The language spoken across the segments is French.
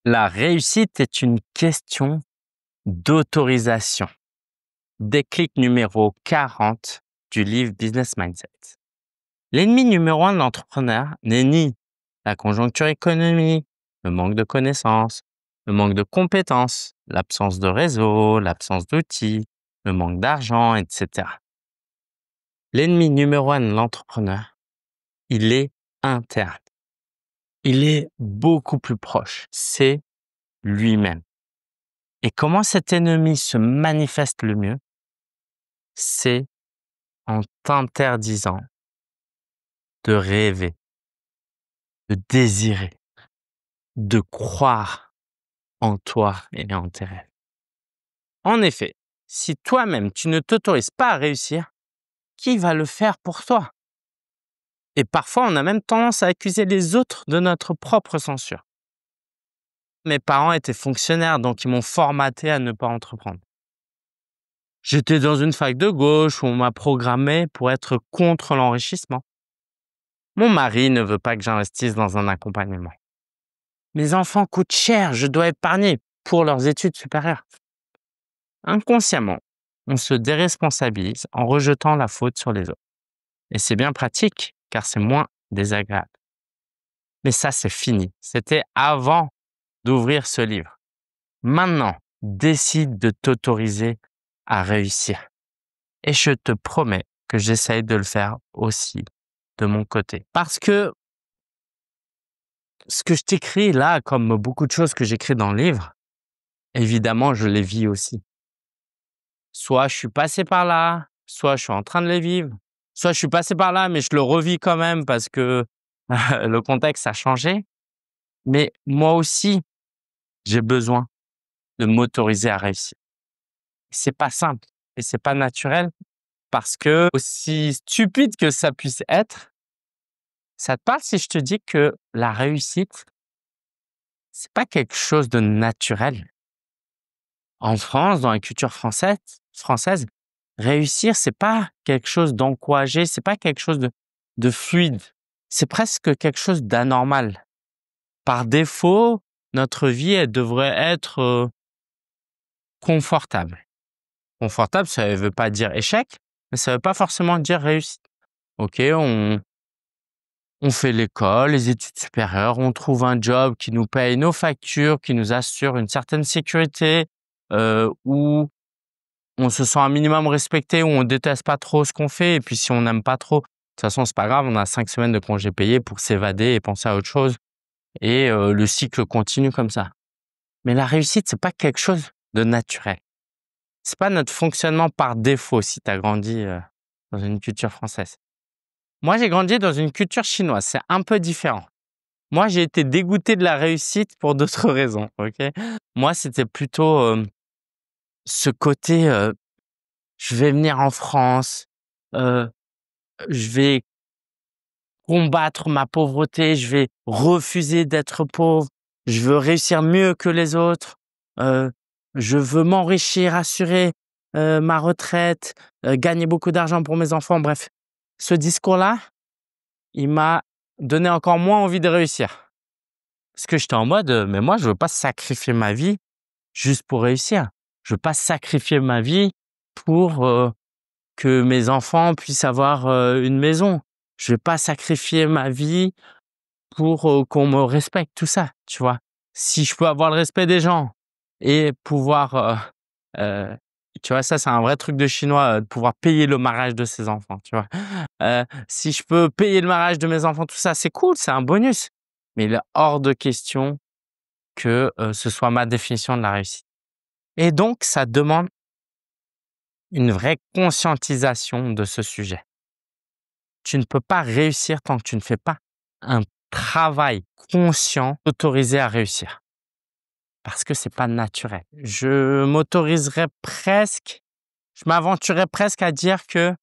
La réussite est une question d'autorisation. Déclic numéro 40 du livre Business Mindset. L'ennemi numéro un de l'entrepreneur n'est ni la conjoncture économique, le manque de connaissances, le manque de compétences, l'absence de réseau, l'absence d'outils, le manque d'argent, etc. L'ennemi numéro un de l'entrepreneur, il est interne. Il est beaucoup plus proche. C'est lui-même. Et comment cet ennemi se manifeste le mieux? C'est en t'interdisant de rêver, de désirer, de croire en toi et en tes rêves. En effet, si toi-même tu ne t'autorises pas à réussir, qui va le faire pour toi? Et parfois, on a même tendance à accuser les autres de notre propre censure. Mes parents étaient fonctionnaires, donc ils m'ont formaté à ne pas entreprendre. J'étais dans une fac de gauche où on m'a programmé pour être contre l'enrichissement. Mon mari ne veut pas que j'investisse dans un accompagnement. Mes enfants coûtent cher, je dois épargner pour leurs études supérieures. Inconsciemment, on se déresponsabilise en rejetant la faute sur les autres. Et c'est bien pratique, car c'est moins désagréable. Mais ça, c'est fini. C'était avant d'ouvrir ce livre. Maintenant, décide de t'autoriser à réussir. Et je te promets que j'essaye de le faire aussi de mon côté. Parce que ce que je t'écris là, comme beaucoup de choses que j'écris dans le livre, évidemment, je les vis aussi. Soit je suis passé par là, soit je suis en train de les vivre, soit je suis passé par là, mais je le revis quand même parce que le contexte a changé. Mais moi aussi, j'ai besoin de m'autoriser à réussir. C'est pas simple et c'est pas naturel parce que aussi stupide que ça puisse être, ça te parle si je te dis que la réussite, c'est pas quelque chose de naturel. En France, dans la culture française, réussir, c'est pas quelque chose d'encouragé, c'est pas quelque chose de fluide. C'est presque quelque chose d'anormal. Par défaut, notre vie, elle devrait être confortable. Confortable, ça ne veut pas dire échec, mais ça veut pas forcément dire réussite. Ok, on fait l'école, les études supérieures, on trouve un job qui nous paye nos factures, qui nous assure une certaine sécurité, où on se sent un minimum respecté, où on déteste pas trop ce qu'on fait. Et puis si on n'aime pas trop, de toute façon, c'est pas grave, on a 5 semaines de congés payés pour s'évader et penser à autre chose. Et le cycle continue comme ça. Mais la réussite, c'est pas quelque chose de naturel. C'est pas notre fonctionnement par défaut si tu as grandi dans une culture française. Moi, j'ai grandi dans une culture chinoise. C'est un peu différent. Moi, j'ai été dégoûté de la réussite pour d'autres raisons. Ok. Moi, c'était plutôt ce côté je vais venir en France, euh, je vais combattre ma pauvreté, je vais refuser d'être pauvre, je veux réussir mieux que les autres, euh, je veux m'enrichir, assurer ma retraite, gagner beaucoup d'argent pour mes enfants. Bref, ce discours-là, il m'a donné encore moins envie de réussir. Parce que j'étais en mode, mais moi, je veux pas sacrifier ma vie juste pour réussir. Je veux pas sacrifier ma vie pour que mes enfants puissent avoir une maison. Je vais pas sacrifier ma vie pour qu'on me respecte, tout ça, tu vois. Si je peux avoir le respect des gens et pouvoir, euh, tu vois, ça c'est un vrai truc de chinois, de pouvoir payer le mariage de ses enfants, tu vois. Si je peux payer le mariage de mes enfants, tout ça, c'est cool, c'est un bonus. Mais il est hors de question que ce soit ma définition de la réussite. Et donc, ça demande une vraie conscientisation de ce sujet. Tu ne peux pas réussir tant que tu ne fais pas un travail conscient autorisé à réussir. Parce que c'est pas naturel. Je m'aventurerais presque à dire que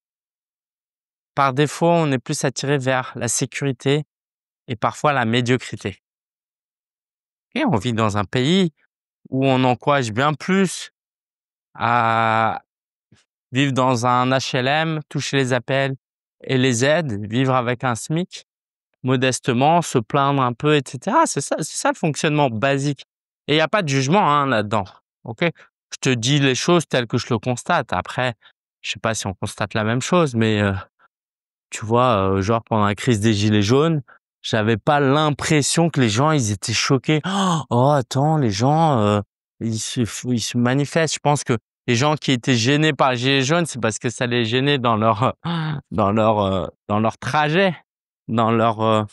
par défaut, on est plus attiré vers la sécurité et parfois la médiocrité. Et on vit dans un pays où on encourage bien plus à vivre dans un HLM, toucher les appels et les aides, vivre avec un SMIC, modestement, se plaindre un peu, etc. C'est ça le fonctionnement basique Et il y a pas de jugement, hein, là-dedans, OK? Je te dis les choses telles que je le constate. Après, je sais pas si on constate la même chose, mais tu vois, genre pendant la crise des gilets jaunes, j'avais pas l'impression que les gens, ils étaient choqués. «Oh attends, les gens, ils se manifestent». Je pense que les gens qui étaient gênés par les gilets jaunes, c'est parce que ça les gênait dans leur, dans leur trajet, dans leur,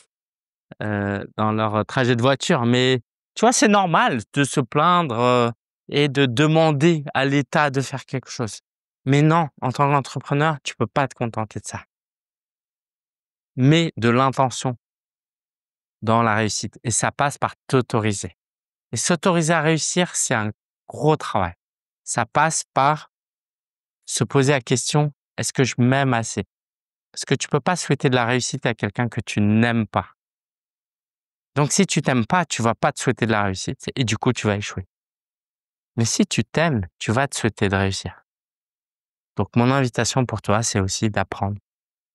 trajet de voiture. Mais tu vois, c'est normal de se plaindre, et de demander à l'État de faire quelque chose. Mais non, en tant qu'entrepreneur, tu peux pas te contenter de ça. Mets de l'intention dans la réussite et ça passe par t'autoriser. Et s'autoriser à réussir, c'est un gros travail. Ça passe par se poser la question: «Est-ce que je m'aime assez?» Parce que tu peux pas souhaiter de la réussite à quelqu'un que tu n'aimes pas. Donc si tu t'aimes pas, tu vas pas te souhaiter de la réussite et du coup, tu vas échouer. Mais si tu t'aimes, tu vas te souhaiter de réussir. Donc mon invitation pour toi, c'est aussi d'apprendre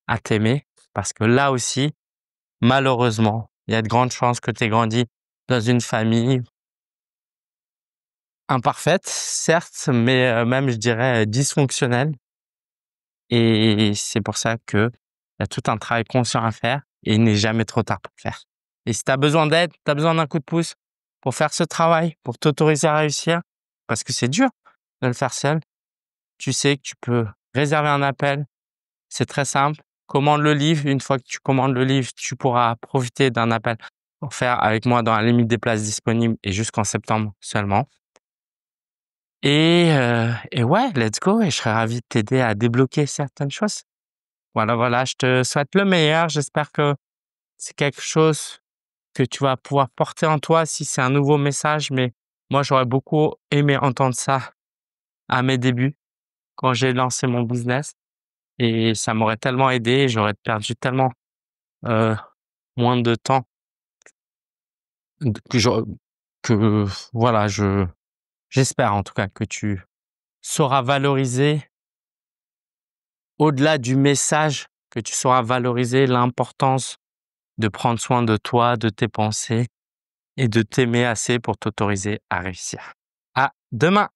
à t'aimer parce que là aussi, malheureusement, il y a de grandes chances que tu aies grandi dans une famille imparfaite, certes, mais même je dirais, dysfonctionnelle, et c'est pour ça qu'il y a tout un travail conscient à faire et il n'est jamais trop tard pour le faire. Et si tu as besoin d'aide, tu as besoin d'un coup de pouce pour faire ce travail, pour t'autoriser à réussir, parce que c'est dur de le faire seul, tu sais que tu peux réserver un appel. C'est très simple. Commande le livre. Une fois que tu commandes le livre, tu pourras profiter d'un appel offert avec moi dans la limite des places disponibles et jusqu'en septembre seulement. Et ouais, let's go, et je serais ravi de t'aider à débloquer certaines choses. Voilà, voilà, je te souhaite le meilleur. J'espère que c'est quelque chose que tu vas pouvoir porter en toi si c'est un nouveau message, mais moi, j'aurais beaucoup aimé entendre ça à mes débuts, quand j'ai lancé mon business, et ça m'aurait tellement aidé, j'aurais perdu tellement, heu, moins de temps d que je que voilà, j'espère en tout cas que tu sauras valoriser au-delà du message, que tu sauras valoriser l'importance de prendre soin de toi, de tes pensées et de t'aimer assez pour t'autoriser à réussir. À demain!